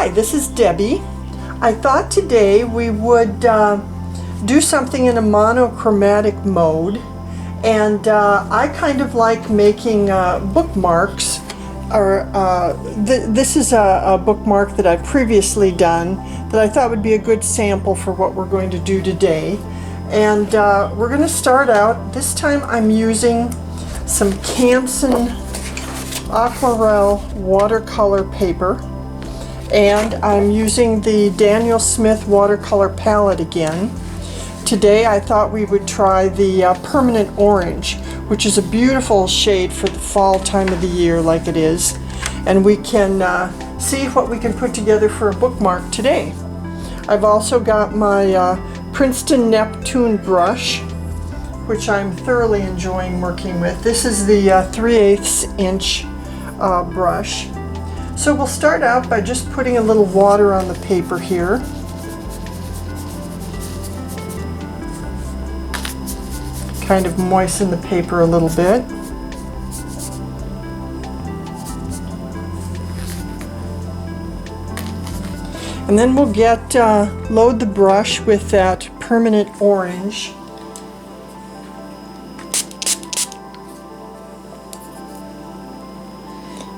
Hi, this is Debbie. I thought today we would do something in a monochromatic mode, and I kind of like making bookmarks. This is a bookmark that I've previously done that I thought would be a good sample for what we're going to do today. And we're going to start out, this time I'm using some Canson Aquarelle watercolor paper, and I'm using the Daniel Smith watercolor palette again. Today I thought we would try the permanent orange, which is a beautiful shade for the fall time of the year like it is, and we can see what we can put together for a bookmark today. I've also got my Princeton Neptune brush, which I'm thoroughly enjoying working with. This is the 3/8 inch brush. So we'll start out by just putting a little water on the paper here. Kind of moisten the paper a little bit. And then we'll get load the brush with that permanent orange.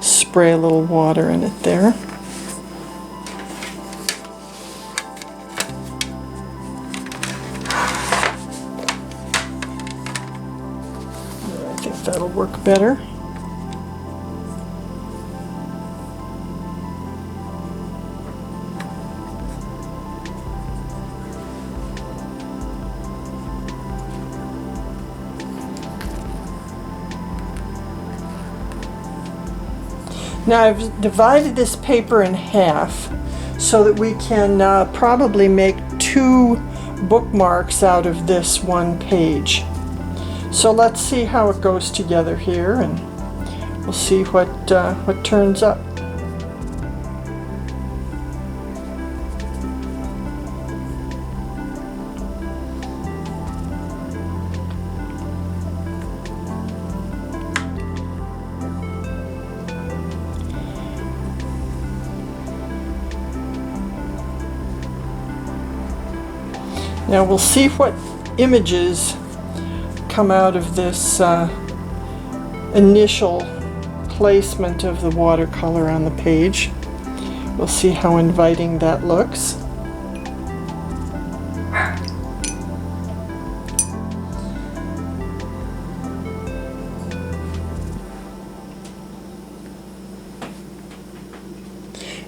Spray a little water in it there. I think that'll work better. Now I've divided this paper in half so that we can probably make 2 bookmarks out of this one page. So let's see how it goes together here, and we'll see what turns up. Now we'll see what images come out of this initial placement of the watercolor on the page. We'll see how inviting that looks.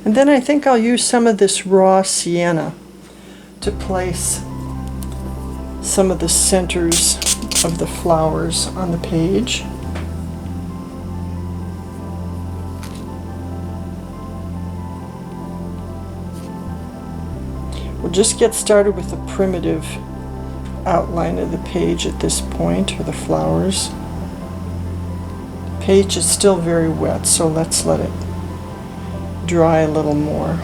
And then I think I'll use some of this raw sienna to place some of the centers of the flowers on the page. We'll just get started with the primitive outline of the page at this point, or the flowers. The page is still very wet, so let's let it dry a little more.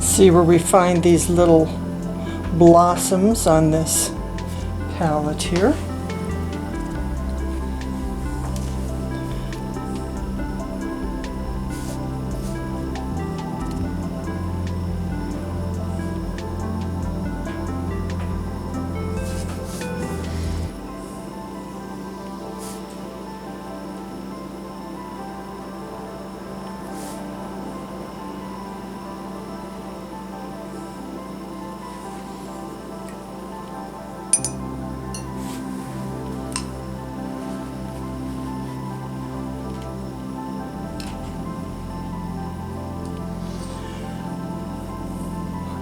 See where we find these little blossoms on this palette here.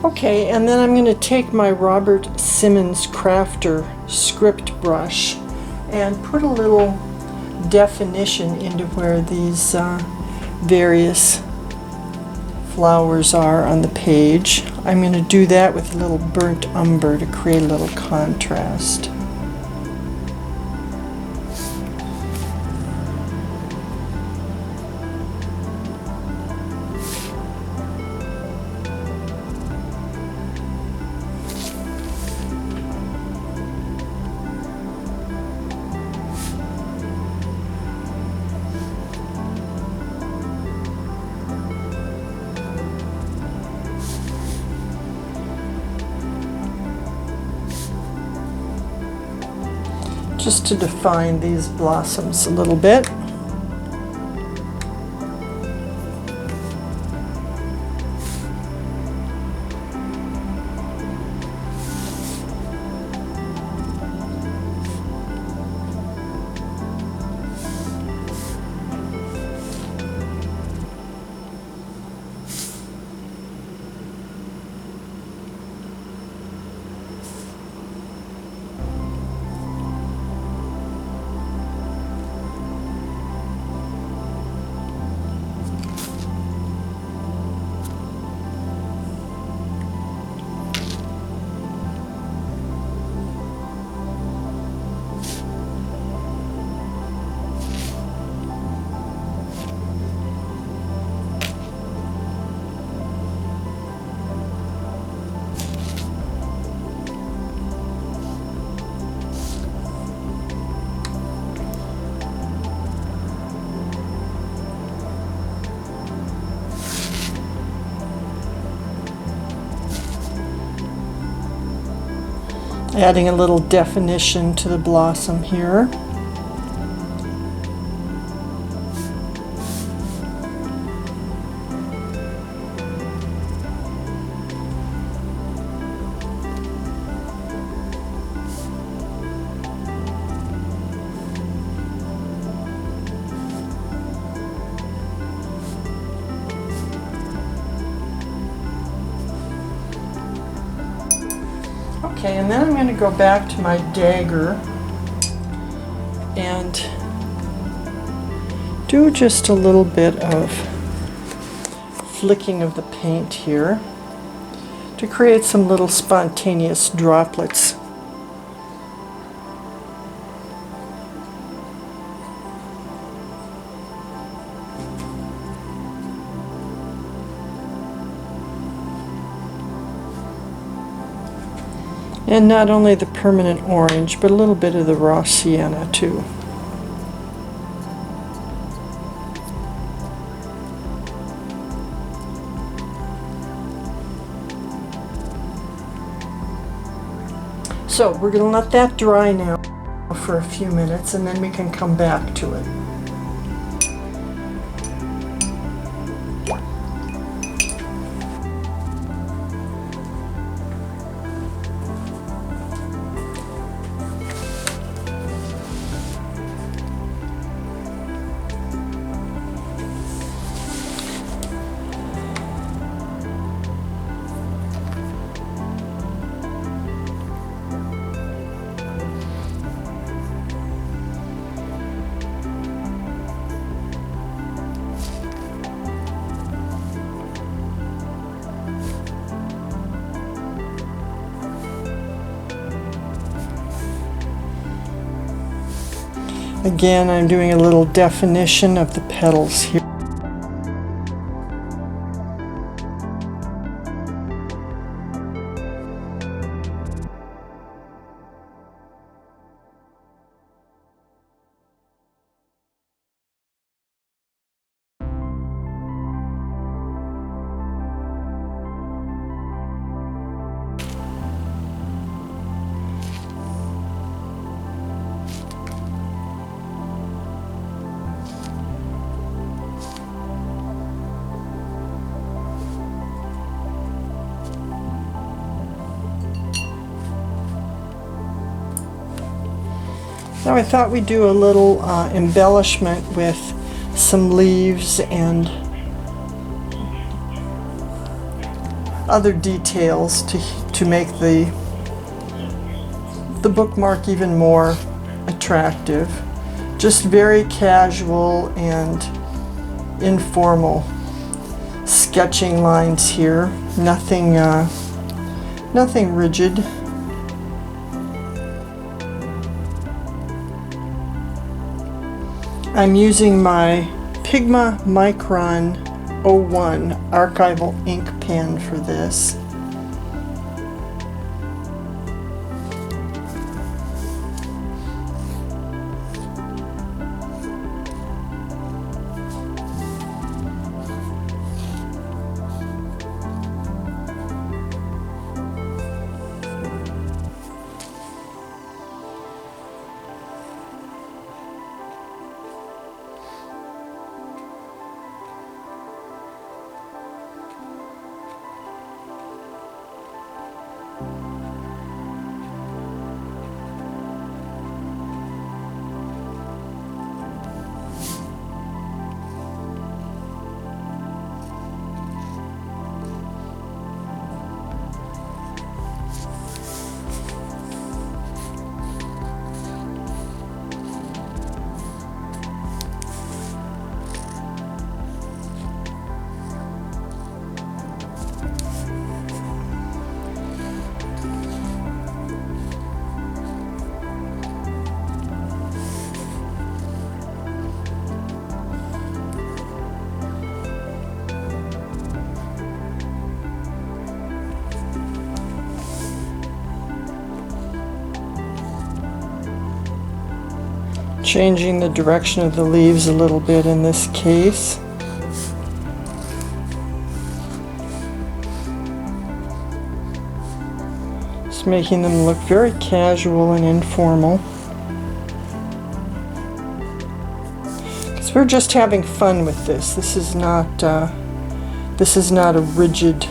Okay, and then I'm going to take my Robert Simmons Crafter script brush and put a little definition into where these various flowers are on the page. I'm going to do that with a little burnt umber to create a little contrast. Just to define these blossoms a little bit. Adding a little definition to the blossom here. Okay, and then I'm going to go back to my Dagger and do just a little bit of flicking of the paint here to create some little spontaneous droplets. And not only the permanent orange, but a little bit of the raw sienna too. So we're going to let that dry now for a few minutes, and then we can come back to it. Again, I'm doing a little definition of the petals here. Now I thought we'd do a little embellishment with some leaves and other details to make the bookmark even more attractive. Just very casual and informal sketching lines here. Nothing, nothing rigid. I'm using my Pigma Micron 01 archival ink pen for this. Changing the direction of the leaves a little bit in this case. Just making them look very casual and informal. Because we're just having fun with this. This is not a rigid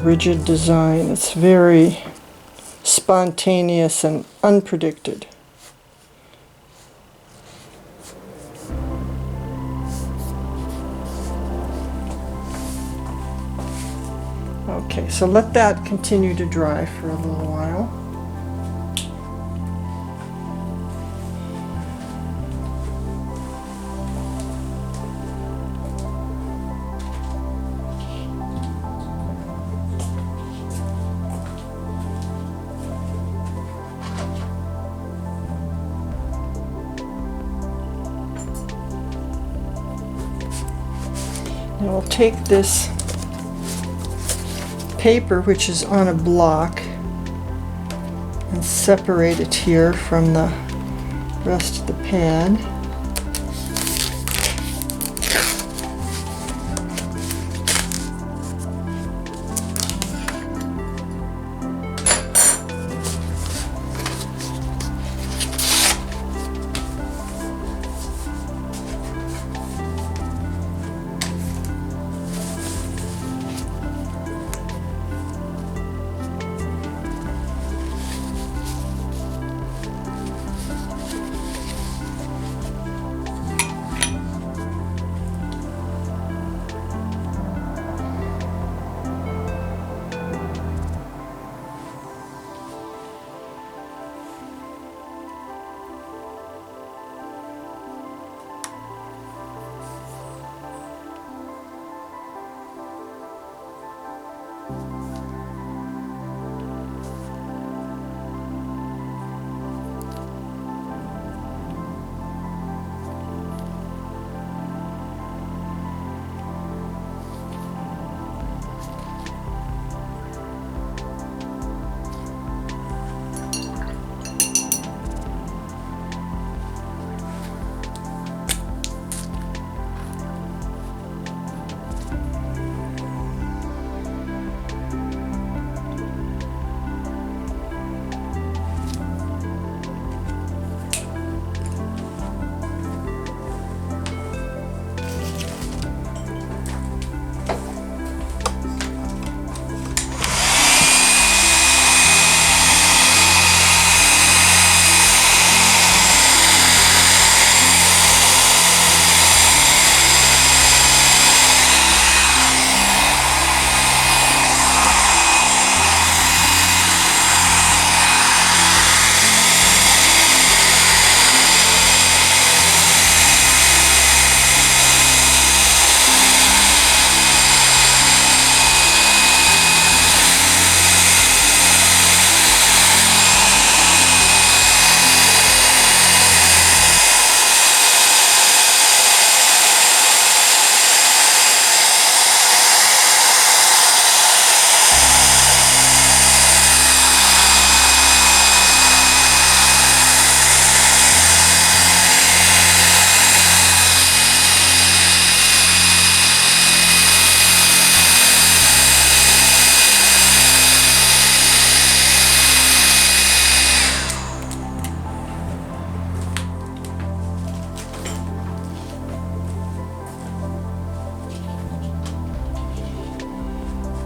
rigid design. It's very spontaneous and unpredicted. Okay, so let that continue to dry for a little while. And we'll take this paper, which is on a block, and separate it here from the rest of the pad.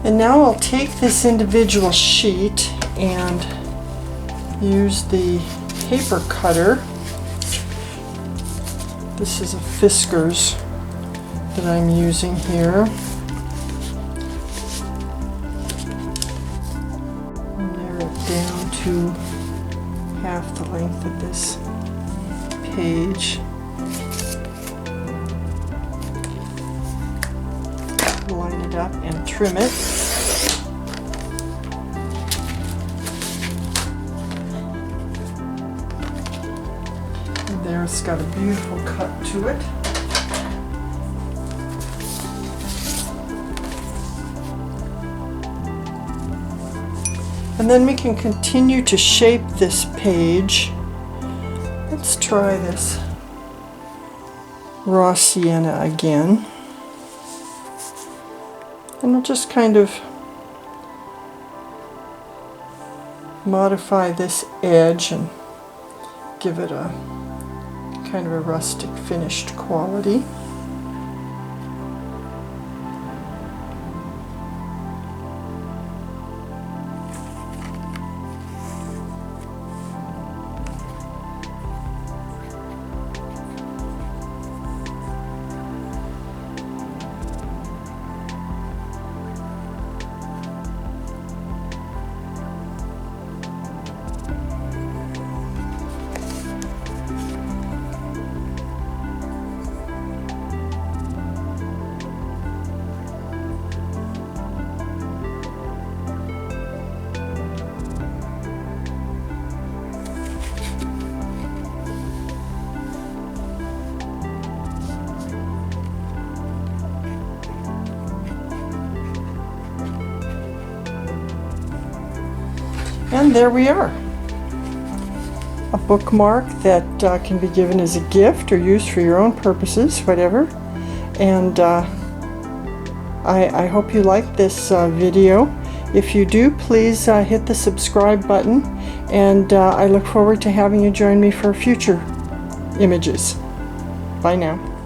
And now I'll take this individual sheet and use the paper cutter. This is a Fiskars that I'm using here. Narrow it down to half the length of this page. Line it up and trim it. And there, it's got a beautiful cut to it. And then we can continue to shape this page. Let's try this raw sienna again. And I'll just kind of modify this edge and give it a kind of a rustic finished quality. And there we are. A bookmark that can be given as a gift or used for your own purposes, whatever. And I hope you like this video. If you do, please hit the subscribe button, and I look forward to having you join me for future images. Bye now.